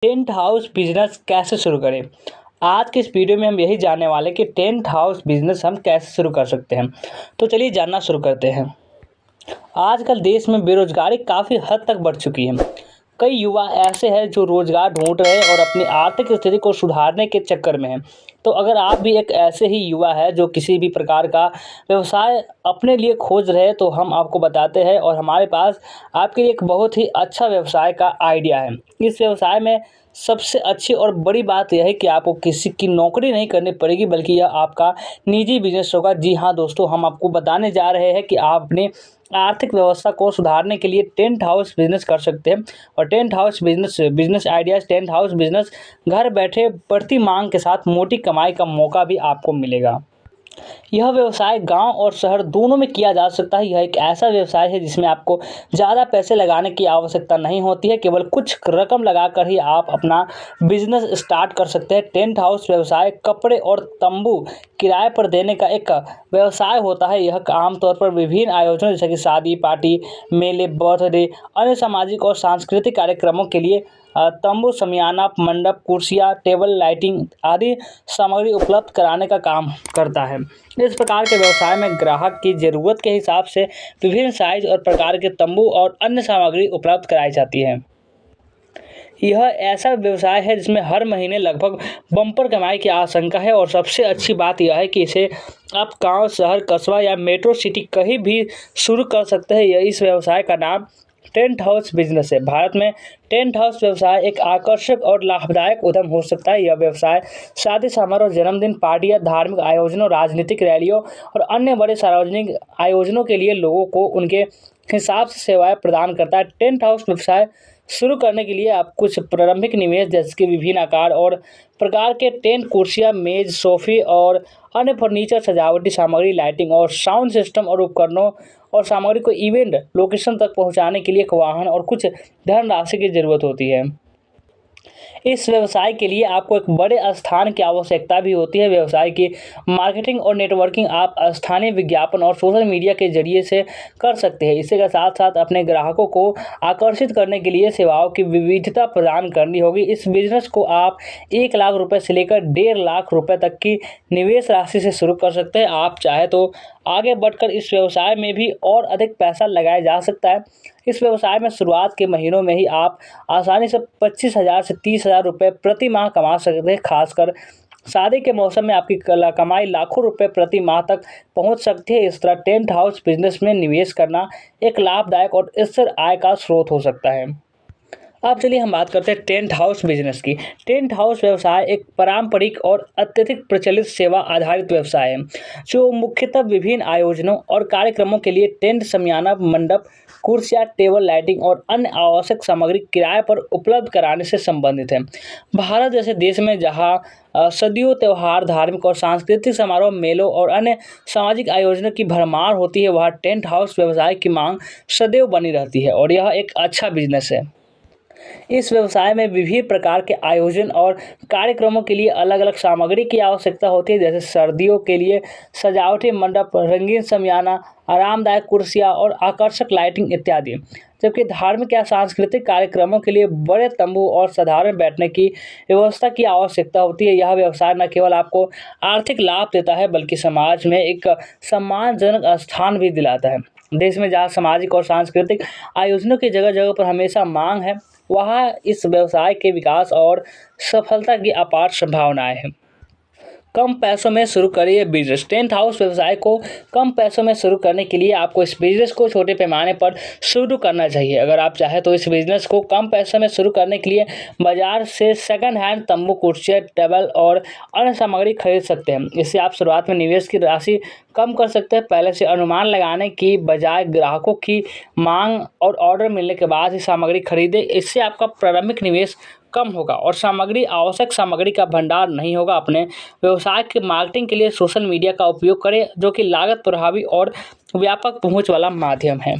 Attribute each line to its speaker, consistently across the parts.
Speaker 1: Tent house business कैसे शुरू करें। आज के इस वीडियो में हम यही जानने वाले कि टेंट हाउस बिजनेस हम कैसे शुरू कर सकते हैं। तो चलिए जानना शुरू करते हैं। आजकल देश में बेरोजगारी काफ़ी हद तक बढ़ चुकी है। कई युवा ऐसे हैं जो रोजगार ढूंढ रहे हैं और अपनी आर्थिक स्थिति को सुधारने के चक्कर में हैं। तो अगर आप भी एक ऐसे ही युवा है जो किसी भी प्रकार का व्यवसाय अपने लिए खोज रहे हैं, तो हम आपको बताते हैं और हमारे पास आपके लिए एक बहुत ही अच्छा व्यवसाय का आइडिया है। इस व्यवसाय में सबसे अच्छी और बड़ी बात यह है कि आपको किसी की नौकरी नहीं करनी पड़ेगी, बल्कि यह आपका निजी बिजनेस होगा। जी हाँ दोस्तों, हम आपको बताने जा रहे हैं कि आप अपने आर्थिक व्यवस्था को सुधारने के लिए टेंट हाउस बिजनेस कर सकते हैं। और tent house business ideas tent house business घर बैठे बढ़ती मांग के साथ मोटी कमाई का मौका भी आपको मिलेगा। यह व्यवसाय गांव और शहर दोनों में किया जा सकता है। यह एक ऐसा व्यवसाय है जिसमें आपको ज़्यादा पैसे लगाने की आवश्यकता नहीं होती है। केवल कुछ रकम लगाकर ही आप अपना बिजनेस स्टार्ट कर सकते हैं। टेंट हाउस व्यवसाय कपड़े और तंबू किराए पर देने का एक व्यवसाय होता है। यह आमतौर पर विभिन्न आयोजनों जैसे कि शादी, पार्टी, मेले, बर्थडे, अन्य सामाजिक और सांस्कृतिक कार्यक्रमों के लिए तंबू, शमियाना, मंडप, कुर्सियाँ, टेबल, लाइटिंग आदि सामग्री उपलब्ध कराने का काम करता है। इस प्रकार के व्यवसाय में ग्राहक की ज़रूरत के हिसाब से विभिन्न साइज और प्रकार के तंबू और अन्य सामग्री उपलब्ध कराई जाती है। यह ऐसा व्यवसाय है जिसमें हर महीने लगभग बम्पर कमाई की आशंका है। और सबसे अच्छी बात यह है कि इसे आप गांव, शहर, कस्बा या मेट्रो सिटी कहीं भी शुरू कर सकते हैं। इस व्यवसाय का नाम टेंट हाउस बिजनेस है। भारत में टेंट हाउस व्यवसाय एक आकर्षक और लाभदायक उद्यम हो सकता है। यह व्यवसाय शादी समारोह, जन्मदिन, पार्टियां, धार्मिक आयोजनों, राजनीतिक रैलियों और अन्य बड़े सार्वजनिक आयोजनों के लिए लोगों को उनके हिसाब से सेवाएं प्रदान करता है। टेंट हाउस व्यवसाय शुरू करने के लिए आप कुछ प्रारंभिक निवेश जैसे कि विभिन्न आकार और प्रकार के टेंट, कुर्सियाँ, मेज, सोफे और अन्य फर्नीचर, सजावटी सामग्री, लाइटिंग और साउंड सिस्टम और उपकरणों और सामग्री को इवेंट लोकेशन तक पहुंचाने के लिए एक वाहन और कुछ धनराशि की ज़रूरत होती है। इस व्यवसाय के लिए आपको एक बड़े स्थान की आवश्यकता भी होती है। व्यवसाय की मार्केटिंग और नेटवर्किंग आप स्थानीय विज्ञापन और सोशल मीडिया के जरिए से कर सकते हैं। इसी के साथ साथ अपने ग्राहकों को आकर्षित करने के लिए सेवाओं की विविधता प्रदान करनी होगी। इस बिजनेस को आप 1 लाख रुपए से लेकर 1.5 लाख रुपए तक की निवेश राशि से शुरू कर सकते हैं। आप चाहे तो आगे बढ़कर इस व्यवसाय में भी और अधिक पैसा लगाया जा सकता है। इस व्यवसाय में शुरुआत के महीनों में ही आप आसानी से 25,000 से 30,000 रुपये प्रति माह कमा सकते हैं। खासकर शादी के मौसम में आपकी कमाई लाखों रुपए प्रति माह तक पहुंच सकती है। इस तरह टेंट हाउस बिजनेस में निवेश करना एक लाभदायक और स्थिर आय का स्रोत हो सकता है। अब चलिए हम बात करते हैं टेंट हाउस बिजनेस की। टेंट हाउस व्यवसाय एक पारंपरिक और अत्यधिक प्रचलित सेवा आधारित व्यवसाय है, जो मुख्यतः विभिन्न आयोजनों और कार्यक्रमों के लिए टेंट, शमियाना, मंडप, कुर्सियाँ, टेबल, लाइटिंग और अन्य आवश्यक सामग्री किराए पर उपलब्ध कराने से संबंधित है। भारत जैसे देश में जहाँ सदियों त्यौहार, धार्मिक और सांस्कृतिक समारोह, मेलों और अन्य सामाजिक आयोजनों की भरमार होती है, वहाँ टेंट हाउस व्यवसाय की मांग सदैव बनी रहती है और यह एक अच्छा बिजनेस है। इस व्यवसाय में विभिन्न प्रकार के आयोजन और कार्यक्रमों के लिए अलग अलग सामग्री की आवश्यकता होती है, जैसे सर्दियों के लिए सजावटी मंडप, रंगीन शमियाना, आरामदायक कुर्सियाँ और आकर्षक लाइटिंग इत्यादि। जबकि धार्मिक या सांस्कृतिक कार्यक्रमों के लिए बड़े तंबू और साधारण बैठने की व्यवस्था की आवश्यकता होती है। यह व्यवसाय न केवल आपको आर्थिक लाभ देता है, बल्कि समाज में एक सम्मानजनक स्थान भी दिलाता है। देश में जहाँ सामाजिक और सांस्कृतिक आयोजनों की जगह जगह पर हमेशा मांग है, वहाँ इस व्यवसाय के विकास और सफलता की अपार संभावनाएं हैं। कम पैसों में शुरू करिए बिजनेस। टेंट हाउस व्यवसाय को कम पैसों में शुरू करने के लिए आपको इस बिजनेस को छोटे पैमाने पर शुरू करना चाहिए। अगर आप चाहें तो इस बिजनेस को कम पैसों में शुरू करने के लिए बाजार से सेकंड हैंड तंबू, कुर्सियाँ, टेबल और अन्य सामग्री खरीद सकते हैं। इससे आप शुरुआत में निवेश की राशि कम कर सकते हैं। पहले से अनुमान लगाने की बजाय ग्राहकों की मांग और ऑर्डर मिलने के बाद ही सामग्री खरीदें। इससे आपका प्रारंभिक निवेश कम होगा और आवश्यक सामग्री का भंडार नहीं होगा। अपने व्यवसाय के मार्केटिंग के लिए सोशल मीडिया का उपयोग करें, जो कि लागत प्रभावी और व्यापक पहुंच वाला माध्यम है।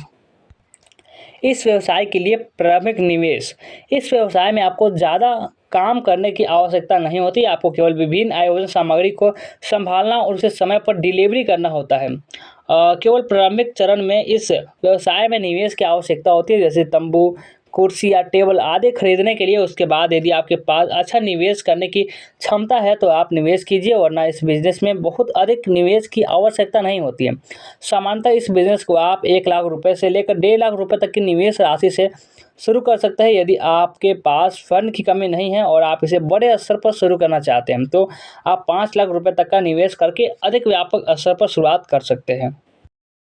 Speaker 1: इस व्यवसाय के लिए प्रारंभिक निवेश। इस व्यवसाय में आपको ज़्यादा काम करने की आवश्यकता नहीं होती। आपको केवल विभिन्न आयोजन सामग्री को संभालना और उसे समय पर डिलीवरी करना होता है। केवल प्रारंभिक चरण में इस व्यवसाय में निवेश की आवश्यकता होती है, जैसे तंबू, कुर्सी या टेबल आदि खरीदने के लिए। उसके बाद यदि आपके पास अच्छा निवेश करने की क्षमता है तो आप निवेश कीजिए, वरना इस बिज़नेस में बहुत अधिक निवेश की आवश्यकता नहीं होती है। सामान्यतः इस बिज़नेस को आप 1 लाख रुपए से लेकर 1.5 लाख रुपए तक की निवेश राशि से शुरू कर सकते हैं। यदि आपके पास फंड की कमी नहीं है और आप इसे बड़े स्तर पर शुरू करना चाहते हैं तो आप 5 लाख रुपए तक का निवेश करके अधिक व्यापक स्तर पर शुरुआत कर सकते हैं।